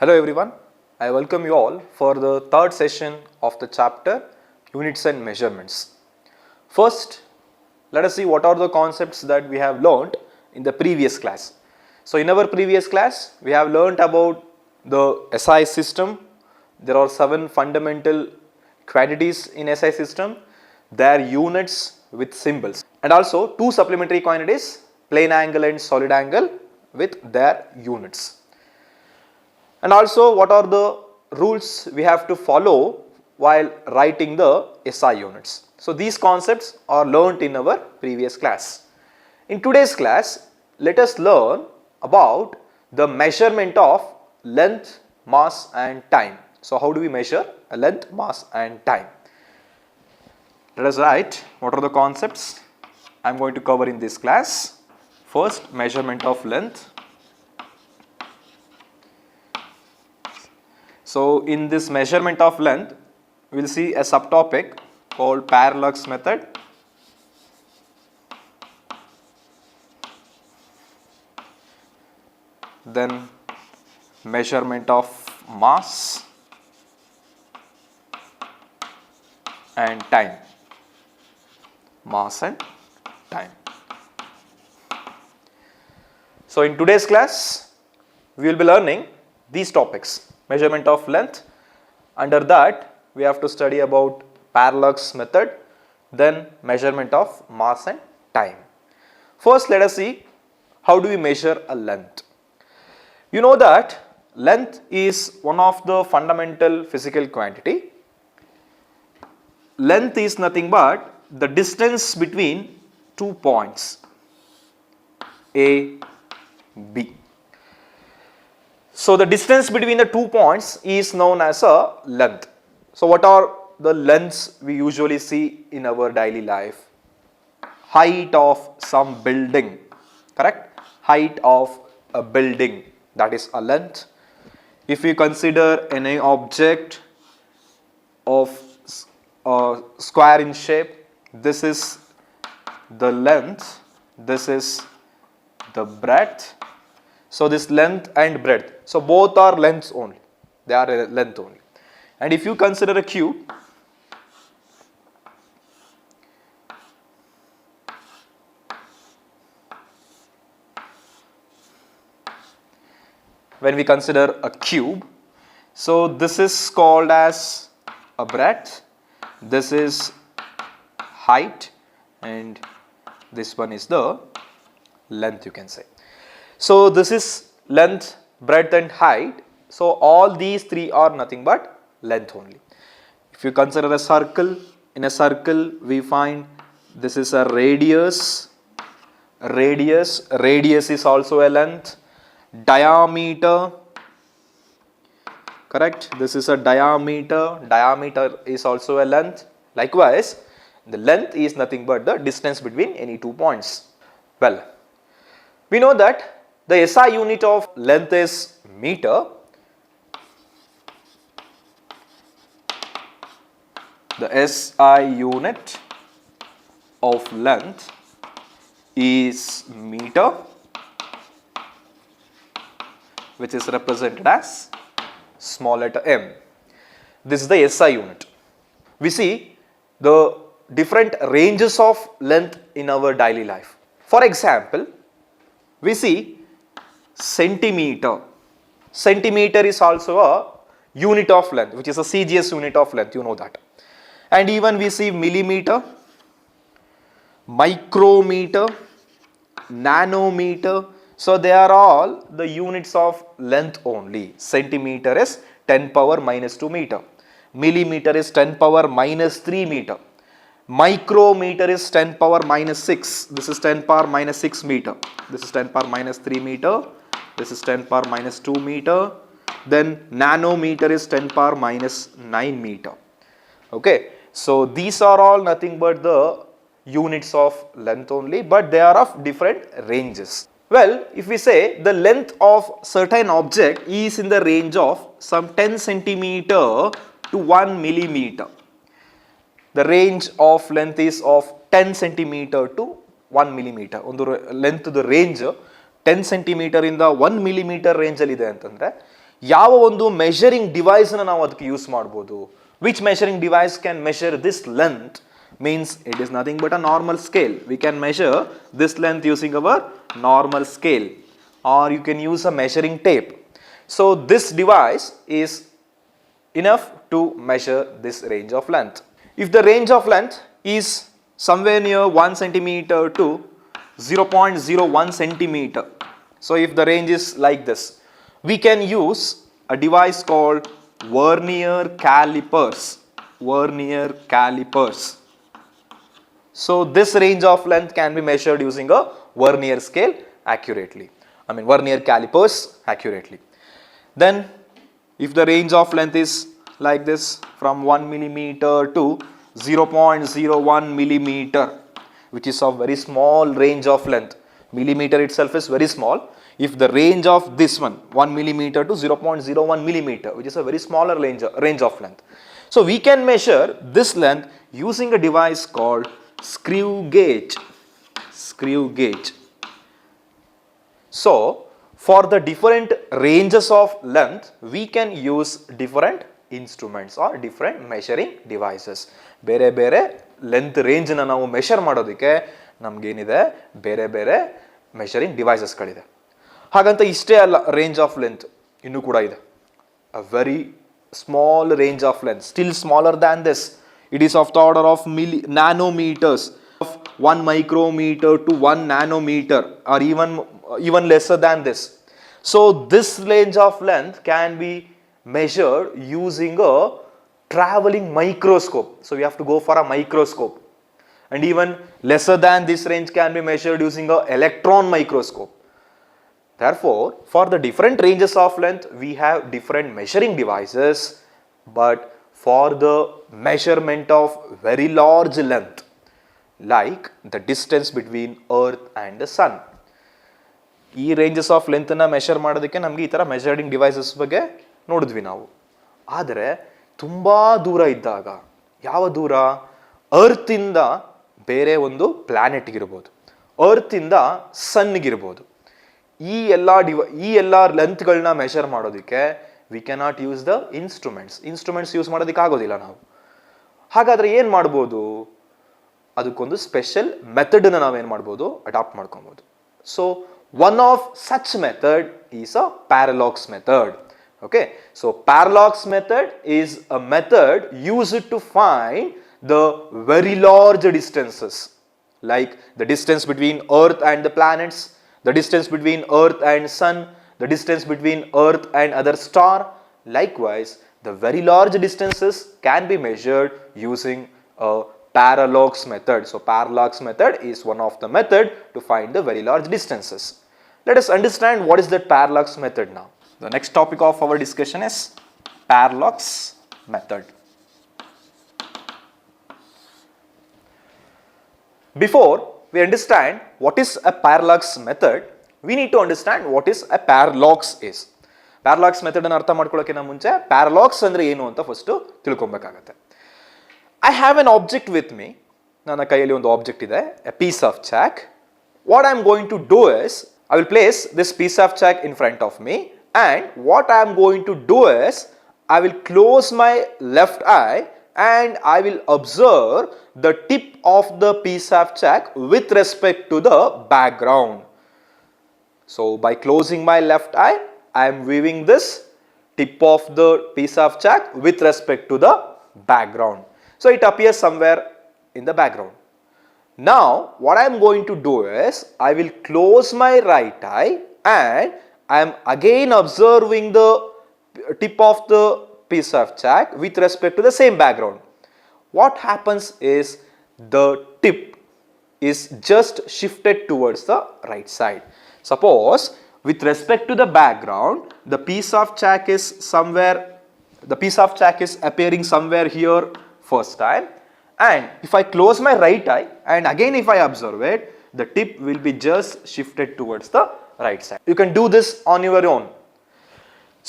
Hello everyone, I welcome you all for the third session of the chapter Units and Measurements. First, let us see what are the concepts that we have learnt in the previous class. So in our previous class, we have learnt about the SI system. There are 7 fundamental quantities in SI system, their units with symbols, and also 2 supplementary quantities, plane angle and solid angle with their units. And also what are the rules we have to follow while writing the SI units. So these concepts are learnt in our previous class. In today's class, let us learn about the measurement of length, mass and time. So how do we measure a length, mass and time? Let us write what are the concepts I am going to cover in this class. First, measurement of length. So in this measurement of length, we will see a subtopic called Parallax Method. Then measurement of mass and time. Mass and time. So in today's class, we will be learning these topics. Measurement of length. Under that, we have to study about parallax method, then measurement of mass and time. First, let us see how do we measure a length. You know that length is one of the fundamental physical quantity. Length is nothing but the distance between 2 points A, B. So the distance between the 2 points is known as a length. So what are the lengths we usually see in our daily life? Height of some building, correct? Height of a building, that is a length. If we consider any object of square in shape, this is the length, this is the breadth. So this length and breadth, so both are lengths only, they are a length only. And if you consider a cube, when we consider a cube, so this is called as a breadth, this is height, and this one is the length, you can say. So this is length, breadth and height. So all these 3 are nothing but length only. If you consider a circle, in a circle we find this is a radius, radius is also a length, diameter, correct, this is a diameter, diameter is also a length. Likewise, the length is nothing but the distance between any 2 points. Well, we know that the SI unit of length is meter. The SI unit of length is meter, which is represented as small letter m. This is the SI unit. We see the different ranges of length in our daily life. For example, we see centimeter. Centimeter is also a unit of length, which is a CGS unit of length, you know that. And even we see millimeter, micrometer, nanometer. So they are all the units of length only. Centimeter is 10 power minus 2 meter. Millimeter is 10 power minus 3 meter. Micrometer is 10 power minus 6. This is 10 power minus 6 meter. This is 10 power minus 3 meter. This is 10 power minus 2 meter. Then nanometer is 10 power minus 9 meter. Okay. So these are all nothing but the units of length only, but they are of different ranges. Well, if we say the length of certain object is in the range of some 10 centimeter to 1 millimeter. The range of length is of 10 centimeter to 1 millimeter. On the length, the range 10 centimeter in the 1 millimeter range ಅಲ್ಲಿ ಇದೆ ಅಂತಂದ್ರೆ ಯಾವ ಒಂದು measuring ಡಿವೈಸ್ನ ನಾವು ಅದಕ್ಕೆ use ಮಾಡ್ಬೋದು. Which measuring device can measure this length means it is nothing but a normal scale. We can measure this length using our normal scale, or you can use a measuring tape. So this device is enough to measure this range of length. If the range of length is somewhere near 1 centimeter to 0.01 centimeter, so if the range is like this, we can use a device called vernier calipers. Vernier calipers. So this range of length can be measured using a vernier scale accurately. Vernier calipers accurately. Then if the range of length is like this, from 1 millimeter to 0.01 millimeter, which is of very small range of length. Millimeter itself is very small. If the range of this one, 1 millimeter to 0.01 millimeter, which is a very smaller range of length. So we can measure this length using a device called screw gauge. Screw gauge. So for the different ranges of length, we can use different instruments or different measuring devices. ಬೇರೆ ಬೇರೆ length ರೇಂಜ್ನ ನಾವು measure ಮಾಡೋದಕ್ಕೆ ನಮಗೇನಿದೆ, ಬೇರೆ ಬೇರೆ measuring ಡಿವೈಸಸ್ಗಳಿದೆ. ಹಾಗಂತ ಇಷ್ಟೇ ಅಲ್ಲ, range of length ಇನ್ನೂ ಕೂಡ ಇದೆ. A very small range of length, still smaller than this. It is of the order of nanometers, of 1 micrometer to 1 nanometer, or even lesser than this. So this range of length can be measured using a traveling microscope. So we have to go for a microscope. And even lesser than this range can be measured using a electron microscope. Therefore, for the different ranges of length, we have different measuring devices, but for the measurement of very large length, like the distance between earth and the sun, ಈ ranges of ಲೆಂತ್ನ measure ಮಾಡೋದಕ್ಕೆ ನಮಗೆ ಈ ಥರ measuring devices ಬಗ್ಗೆ ನೋಡಿದ್ವಿ ನಾವು. ಆದರೆ ತುಂಬ ದೂರ ಇದ್ದಾಗ, ಯಾವ ದೂರ, ಅರ್ತಿಂದ ಬೇರೆ ಒಂದು ಪ್ಲ್ಯಾನೆಟ್ಗಿರ್ಬೋದು, ಅರ್ತಿಂದ ಸನ್ಗಿರ್ಬೋದು, ಈ ಎಲ್ಲ ಲೆಂತ್ಗಳನ್ನ ಮೆಷರ್ ಮಾಡೋದಕ್ಕೆ we cannot use the instruments use ಮಾಡೋದಕ್ಕೆ ಆಗೋದಿಲ್ಲ ನಾವು. ಹಾಗಾದರೆ ಏನು ಮಾಡ್ಬೋದು? ಅದಕ್ಕೊಂದು ಸ್ಪೆಷಲ್ ಮೆಥಡನ್ನ ನಾವೇನು ಮಾಡ್ಬೋದು, ಅಡಾಪ್ಟ್ ಮಾಡ್ಕೊಬೋದು. So one of such method is a parallax method. Okay, so parallax method is a method used to find the very large distances, like the distance between earth and the planets, the distance between earth and sun, the distance between earth and other star. Likewise, the very large distances can be measured using a parallax method. So parallax method is one of the method to find the very large distances. Let us understand what is that parallax method now. The next topic of our discussion is parallax method. Before we understand what is a parallax method, we need to understand what is a parallax is. Parallax method ಅನ್ನು ಅರ್ಥ ಮಾಡ್ಕೊಳ್ಳೋಕ್ಕಿಂತ ಮುಂಚೆ parallax ಅಂದ್ರೆ ಏನು ಅಂತ first ತಿಳ್ಕೊಬೇಕಾಗತ್ತೆ. I have an object with me. ನನ್ನ ಕೈಯಲ್ಲಿ ಒಂದು object ಇದೆ, a piece of chalk. What I am going to do is, I will place this piece of chalk in front of me, and what I am going to do is, I will close my left eye and I will observe the tip of the piece of chalk with respect to the background. So by closing my left eye, I am viewing this tip of the piece of chalk with respect to the background. So it appears somewhere in the background. Now what I am going to do is, I will close my right eye and I am again observing the tip of the piece of chalk with respect to the same background. What happens is, the tip is just shifted towards the right side. Suppose with respect to the background, the piece of chalk is appearing somewhere here first time, and if I close my right eye and again if I observe it, the tip will be just shifted towards the right side. You can do this on your own.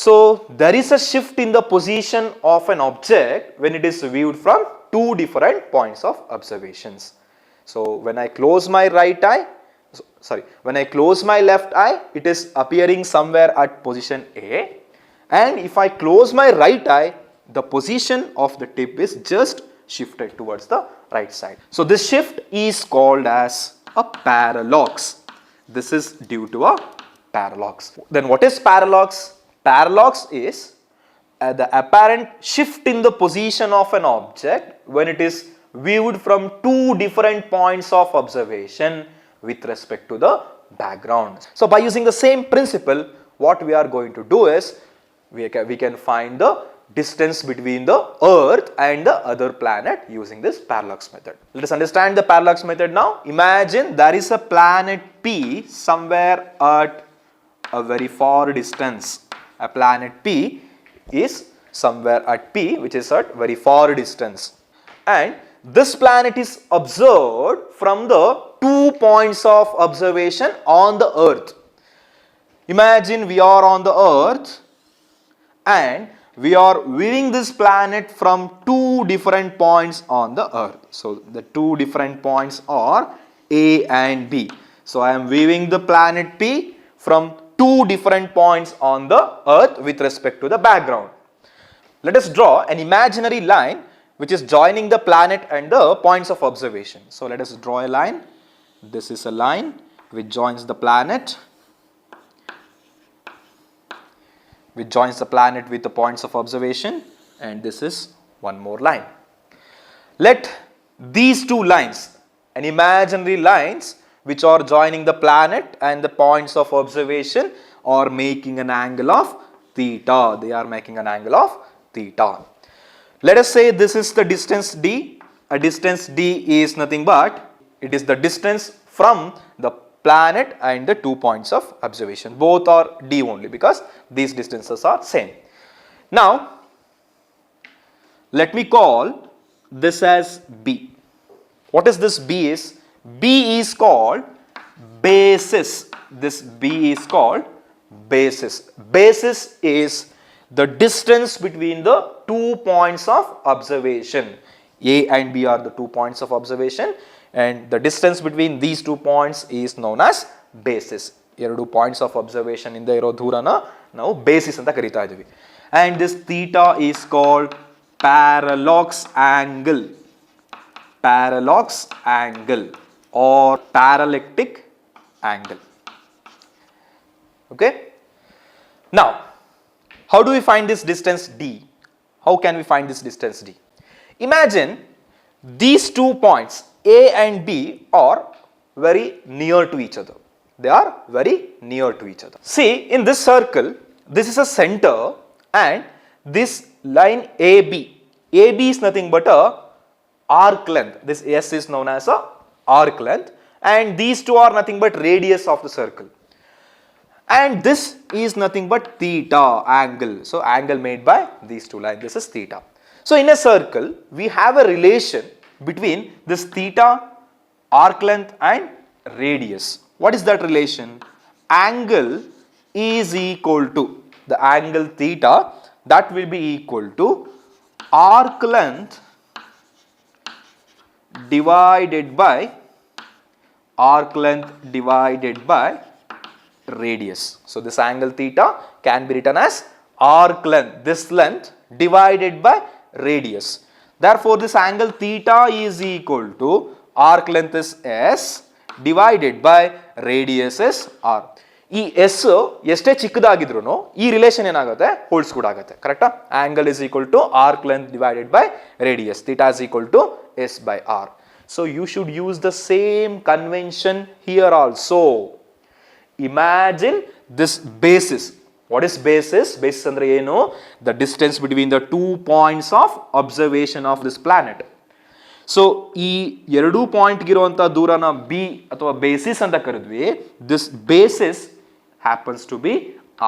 So there is a shift in the position of an object when it is viewed from two different points of observations. So when I close my when I close my left eye, it is appearing somewhere at position A, and if I close my right eye, the position of the tip is just shifted towards the right side. So this shift is called as a parallax. This is due to a parallax. Then what is parallax? Parallax is the apparent shift in the position of an object when it is viewed from two different points of observation with respect to the background. So by using the same principle, what we are going to do is we can find the distance between the Earth and the other planet using this parallax method. Let us understand the parallax method now. Imagine there is a planet P somewhere at a very far distance. A planet P is somewhere at P, which is at very far distance, and this planet is observed from the 2 points of observation on the Earth. Imagine we are on the Earth and we are viewing this planet from two different points on the Earth. So the two different points are A and B. So I am viewing the planet P from two different points on the Earth with respect to the background. Let us draw an imaginary line which is joining the planet and the points of observation. So let us draw a line. This is a line which joins the planet, with the points of observation, and this is one more line. Let these two lines, an imaginary lines which are joining the planet and the points of observation, are making an angle of theta. They are making an angle of theta. Let us say this is the distance d. A distance d is nothing but it is the distance from the planet and the 2 points of observation. Both are d only because these distances are same. Now let me call this as B. What is this B is? B is called basis. This B is called basis. Basis is the distance between the 2 points of observation. A and B are the 2 points of observation, and the distance between these 2 points is known as basis. Eradu points of observation inda iro durana ನಾವು basis ಅಂತ ಕರೀತಾ ಇದೀವಿ. And this theta is called parallax angle. Parallax angle or parallactic angle. Okay. Now, how do we find this distance d? How can we find this distance d? Imagine these 2 points A and B are very near to each other. They are very near to each other. See, in this circle, this is a center, and this line AB. AB is nothing but a arc length. This S is known as a arc length, and these two are nothing but radius of the circle. And this is nothing but theta angle. So angle made by these two lines. This is theta. So in a circle, we have a relation between this theta, arc length, and radius. What is that relation? Angle is equal to the angle theta, that will be equal to arc length divided by radius. So this angle theta can be written as arc length, this length divided by radius. Therefore this angle theta is equal to arc length is S divided by radius is R. ಈ S ಎಷ್ಟೇ ಚಿಕ್ಕದಾಗಿದ್ರೂ ಈ relation ಏನಾಗುತ್ತೆ, holds ಕೂಡ ಆಗುತ್ತೆ. ಕರೆಕ್ಟಾ? Angle is equal to arc length divided by radius. Theta is equal to S by R. So you should use the same convention here also. Imagine this basis. What is basis? Basis andre ಏನು? The distance between the 2 points of observation of this planet. So ಈ ಎರಡು point ಇರುವಂತ ದೂರನ B ಅಥವಾ basis ಅಂತ ಕರೆದ್ವಿ. This basis happens to be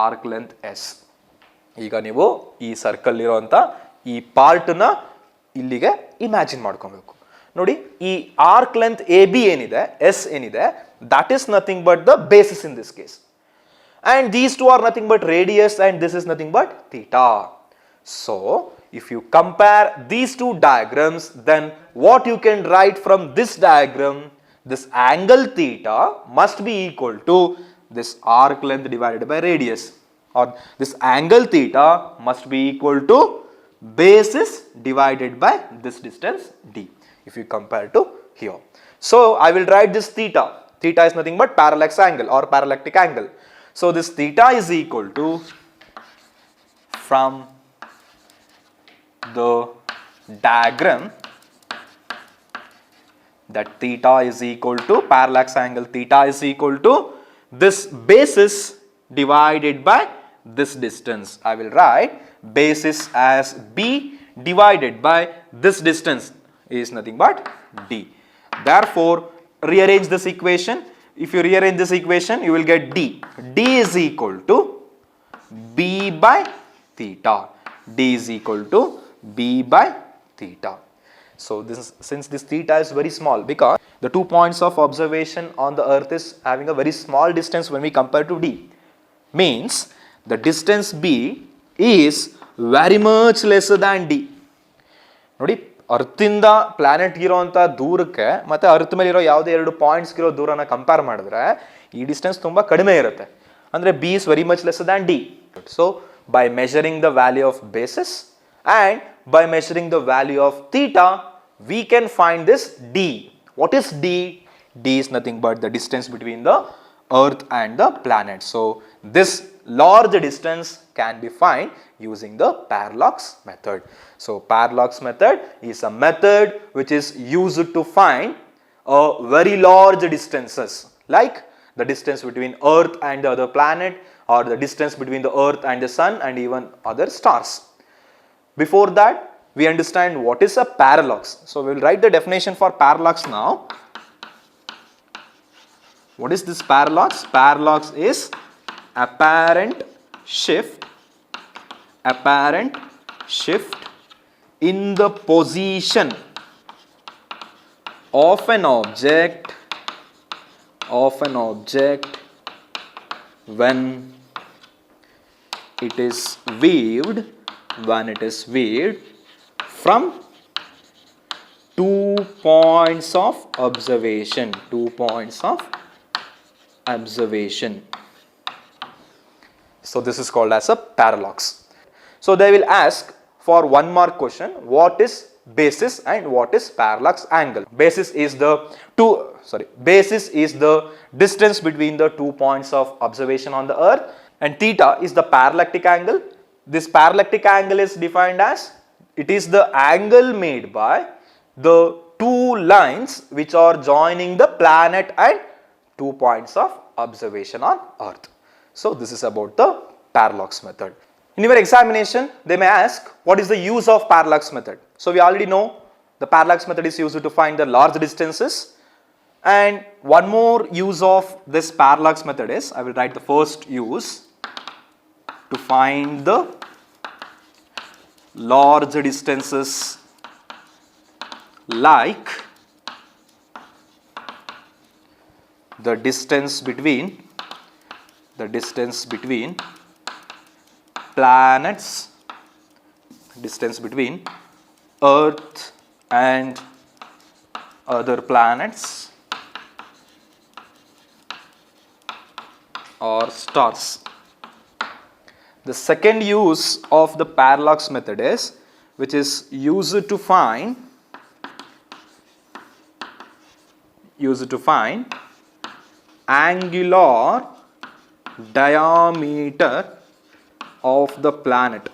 arc length S. ಈಗ ನೀವು ಈ circle ಇರುವಂತ ಈ ಪಾರ್ಟ್ ನ ಇಲ್ಲಿಗೆ ಇಮ್ಯಾಜಿನ್ ಮಾಡ್ಕೊಬೇಕು. ನೋಡಿ, ಈ ಆರ್ಕ್ ಲೆಂತ್ AB ಏನಿದೆ, S ಏನಿದೆ, that is nothing but the basis in this case. And these two are nothing but radius, and this is nothing but theta. So if you compare these two diagrams, then what you can write from this diagram, this angle theta must be equal to this arc length divided by radius. or this angle theta must be equal to basis divided by this distance d, if you compare to here. So I will write this theta. Theta is nothing but parallax angle or parallactic angle. So this theta is equal to, from the diagram, that theta is equal to, parallax angle theta is equal to this basis divided by this distance. I will write basis as b divided by this distance is nothing but d. Therefore, rearrange this equation. If you rearrange this equation, you will get d. D is equal to b by theta. D is equal to b by theta. So since this theta is very small, because the 2 points of observation on the earth is having a very small distance when we compare to d, means the distance b is very much lesser than d. Nodi, ಅರ್ಥಿಂದ planet ಇರೋಂಥ ದೂರಕ್ಕೆ ಮತ್ತು earth ಮೇಲೆ ಇರೋ ಯಾವುದೇ ಎರಡು ಪಾಯಿಂಟ್ಸ್ಗೆ ಇರೋ ದೂರನ compare ಮಾಡಿದ್ರೆ ಈ ಡಿಸ್ಟೆನ್ಸ್ ತುಂಬ ಕಡಿಮೆ ಇರುತ್ತೆ. ಅಂದರೆ B is very much less than D. So by measuring the value of basis and by measuring the value of theta we can find this d. What is d? D is nothing but the distance between the earth and the planet. So this large distance can be found using the parallax method. So parallax method is a method which is used to find very large distances, like the distance between earth and the other planet, or the distance between the earth and the sun, and even other stars. Before that, we understand what is a parallax. So we will write the definition for parallax now. What is this parallax? Parallax is apparent shift in the position of an object when it is viewed from 2 points of observation. So this is called as a parallax. So they will ask for one mark question, what is basis and what is parallax angle? Basis is the distance between the 2 points of observation on the earth, and theta is the parallactic angle. This parallactic angle is defined as, it is the angle made by the two lines which are joining the planet and 2 points of observation on earth. So this is about the parallax method. In your examination, they may ask, what is the use of parallax method? So we already know the parallax method is used to find the large distances. And one more use of this parallax method is, I will write the first use, to find the large distances, like the distance between planets, distance between earth and other planets or stars. The second use of the parallax method is, which is used to find angular diameter of the planet.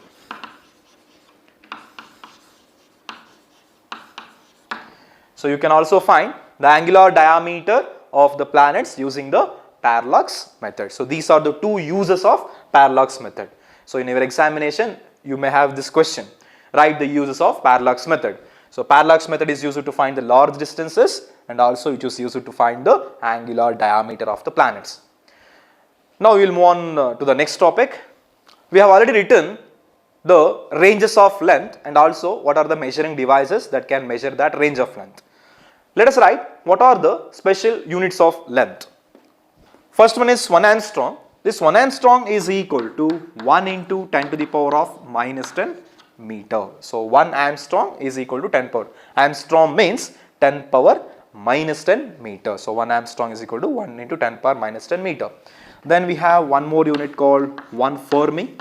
So you can also find the angular diameter of the planets using the parallax method. So these are the two uses of parallax method. So in your examination, you may have this question, write the uses of parallax method. So parallax method is used to find the large distances, and also it is used to find the angular diameter of the planets. Now we will move on to the next topic. We have already written the ranges of length and also what are the measuring devices that can measure that range of length. Let us write what are the special units of length. First one is 1 angstrom. This 1 angstrom is equal to 1 into 10 to the power of minus 10 meter. So 1 angstrom is equal to 10 power. Angstrom means 10 power minus 10 meter. So 1 angstrom is equal to 1 into 10 power minus 10 meter. Then we have one more unit called 1 Fermi,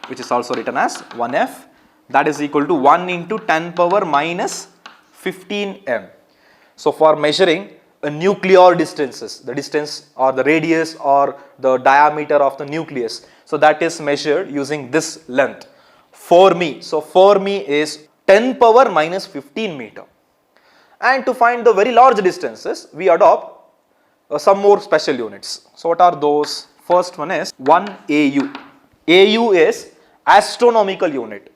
which is also written as 1F, that is equal to 1 into 10 power minus 15 m. So for measuring a nuclear distances, the distance or the radius or the diameter of the nucleus, so that is measured using this length, Fermi. So Fermi is 10 power minus 15 meter. And to find the very large distances, we adopt some more special units. So what are those? First one is 1 AU. AU is astronomical unit.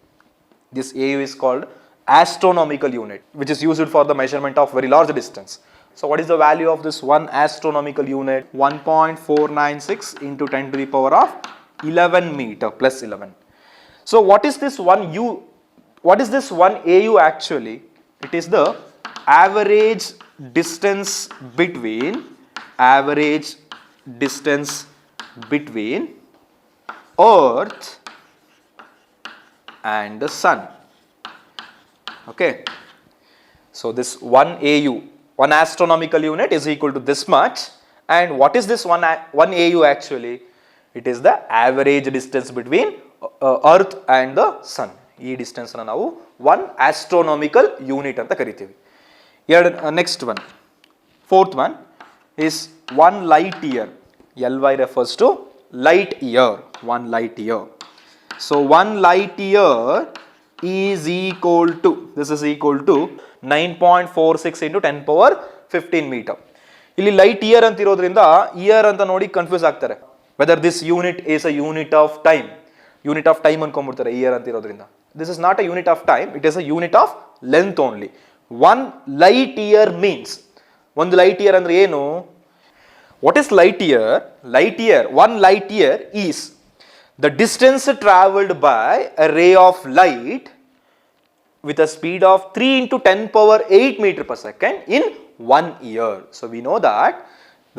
This AU is called astronomical unit, which is used for the measurement of very large distance. So what is the value of this one astronomical unit? 1.496 into 10 to the power of 11 meter plus 11. So what is this one U? What is this one AU actually? It is the average distance between Earth and the Sun. Okay. So this 1 AU, 1 astronomical unit is equal to this much. And what is this one AU actually? It is the average distance between Earth and the Sun. Ee distance na navu 1 astronomical unit anta karitivi. Here next one, fourth one is 1 light year. LY refers to light year, 1 light year. So 1 light year is equal to, this is equal to 9.46 into 10 power 15 meter. ಇಲ್ಲಿ light year ಅಂತ ಇರೋದ್ರಿಂದ year ಅಂತ ನೋಡಿ confuse ಆಗ್ತಾರೆ. Whether this unit is a unit of time. Unit of time ಅನ್ಕೊಂಡ್ಬಿಡ್ತಾರೆ year ಅಂತ ಇರೋದ್ರಿಂದ. This is not a unit of time, it is a unit of length only. 1 light year means, ಒಂದು light year ಅಂದ್ರೆ ಏನು? What is light year? Light year, 1 light year is the distance travelled by a ray of light with a speed of 3 into 10 power 8 meter per second in 1 year. So we know that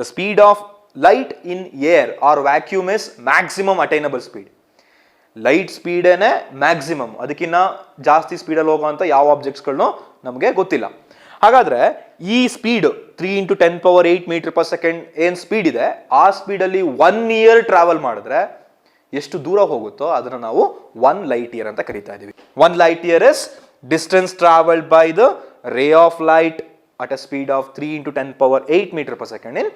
the speed of light in air or vacuum is maximum attainable speed. Light speed ene maximum, ಅದಕ್ಕಿಂತ ಜಾಸ್ತಿ speed ಅಲ್ಲಿ ಹೋಗುವಂತ ಯಾವ objects ಗಳನ್ನು ನಮಗೆ ಗೊತ್ತಿಲ್ಲ. ಹಾಗಾದ್ರೆ ಈ speed 3 into 10 power 8 meter per second ಏನ್ ಸ್ಪೀಡ್ ಇದೆ, ಆ ಸ್ಪೀಡ್ ಅಲ್ಲಿ 1 year ಟ್ರಾವೆಲ್ ಮಾಡಿದ್ರೆ ಎಷ್ಟು ದೂರ ಹೋಗುತ್ತೋ ಅದನ್ನ ನಾವು 1 light year ಅಂತ ಕರೀತಾ ಇದೀವಿ. 1 light year is distance traveled by the ray of light at a speed of 3 into 10 power 8 meter per second in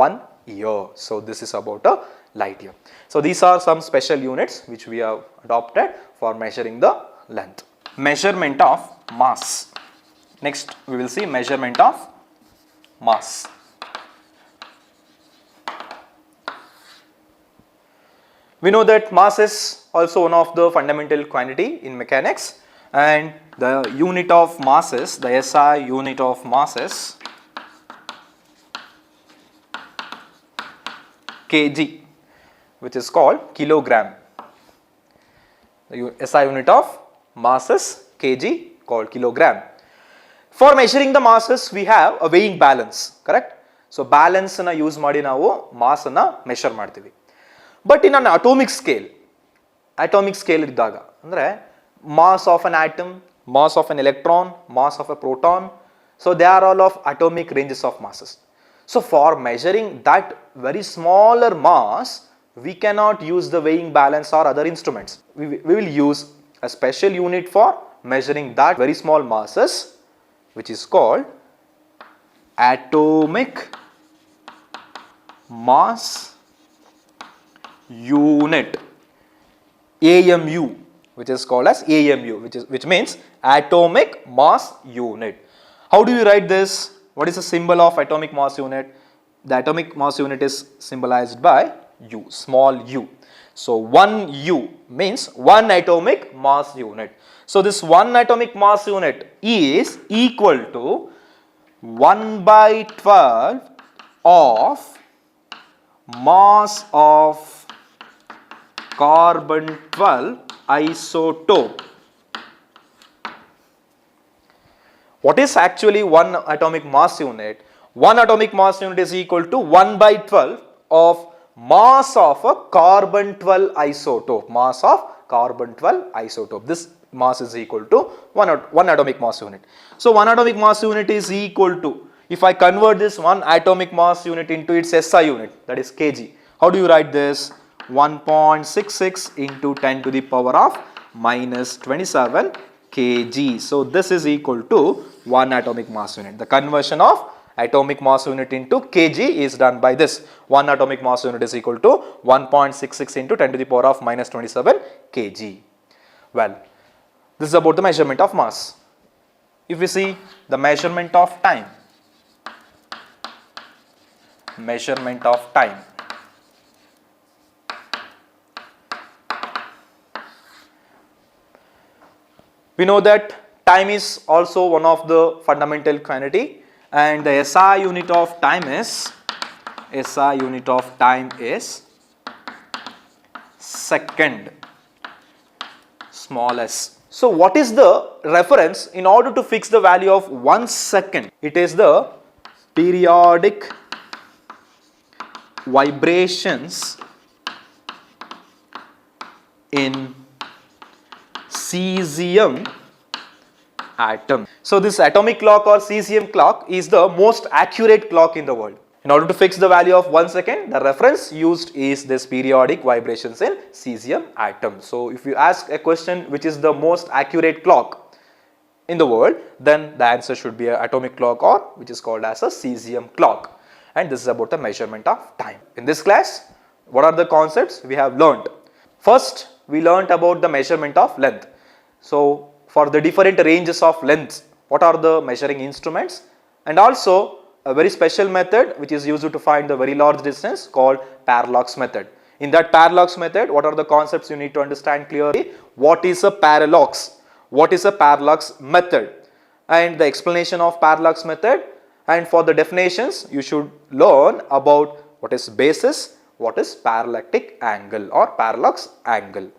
1 year. So this is about a light year. So these are some special units which we have adopted for measuring the length. Measurement of mass. Next we will see measurement of mass. We know that mass is also one of the fundamental quantity in mechanics, and the unit of masses, the SI unit of masses, kg, which is called kilogram. The SI unit of masses, kg, called kilogram. For measuring the masses, we have a weighing balance, correct? So balance na use ಮಾಡಿ ನಾವು mass ಅನ್ನ measure ಮಾಡ್ತೀವಿ. But in an atomic scale ಇದ್ದಾಗ ಅಂದ್ರೆ mass of an atom, mass of an electron, mass of a proton, so they are all of atomic ranges of masses. So for measuring that very smaller mass, we cannot use the weighing balance or other instruments. We will use a special unit for measuring that very small masses, which is called atomic mass unit, AMU, which is called as AMU, which means atomic mass unit. How do you write this? What is the symbol of atomic mass unit? The atomic mass unit is symbolized by U, small u. So 1 U means 1 atomic mass unit. So this 1 atomic mass unit is equal to 1/12 of mass of carbon 12 isotope. What is actually 1 atomic mass unit? 1 atomic mass unit is equal to 1/12 of mass of a carbon 12 isotope. Mass of carbon 12 isotope. This mass is equal to 1 atomic mass unit. So 1 atomic mass unit is equal to, If I convert this one atomic mass unit into its SI unit, that is kg, how do you write this? 1.66 into 10 to the power of minus 27 kg. So this is equal to 1 atomic mass unit. The conversion of atomic mass unit into kg is done by this. 1 atomic mass unit is equal to 1.66 into 10 to the power of minus 27 kg. Well, this is about the measurement of mass. If we see the measurement of time, we know that time is also one of the fundamental quantity, and the SI unit of time is second, small s. So what is the reference in order to fix the value of 1 second? It is the periodic vibrations in cesium atom. So this atomic clock or cesium clock is the most accurate clock in the world. In order to fix the value of 1 second, the reference used is this periodic vibrations in cesium atom. So if you ask a question which is the most accurate clock in the world, then the answer should be an atomic clock, or which is called as a cesium clock. And this is about the measurement of time. In this class, what are the concepts we have learnt? First, we learnt about the measurement of length. So for the different ranges of lengths, what are the measuring instruments, and also a very special method which is used to find the very large distance called parallax method. In that parallax method, what are the concepts you need to understand clearly? What is a parallax? What is a parallax method? And the explanation of parallax method. And for the definitions, you should learn about what is basis, what is parallactic angle or parallax angle.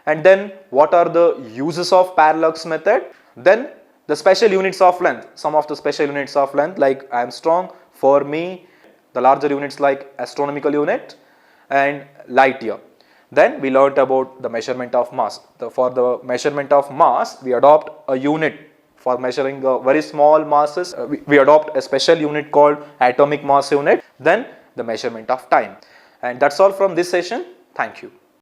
And then what are the uses of parallax method? Then the special units of length, some of the special units of length like Armstrong, Fermi, the larger units like astronomical unit and light year. Then we learnt about the measurement of mass. For the measurement of mass, we adopt a unit. For measuring very small masses, we adopt a special unit called atomic mass unit. Then the measurement of time. And that's all from this session. Thank you.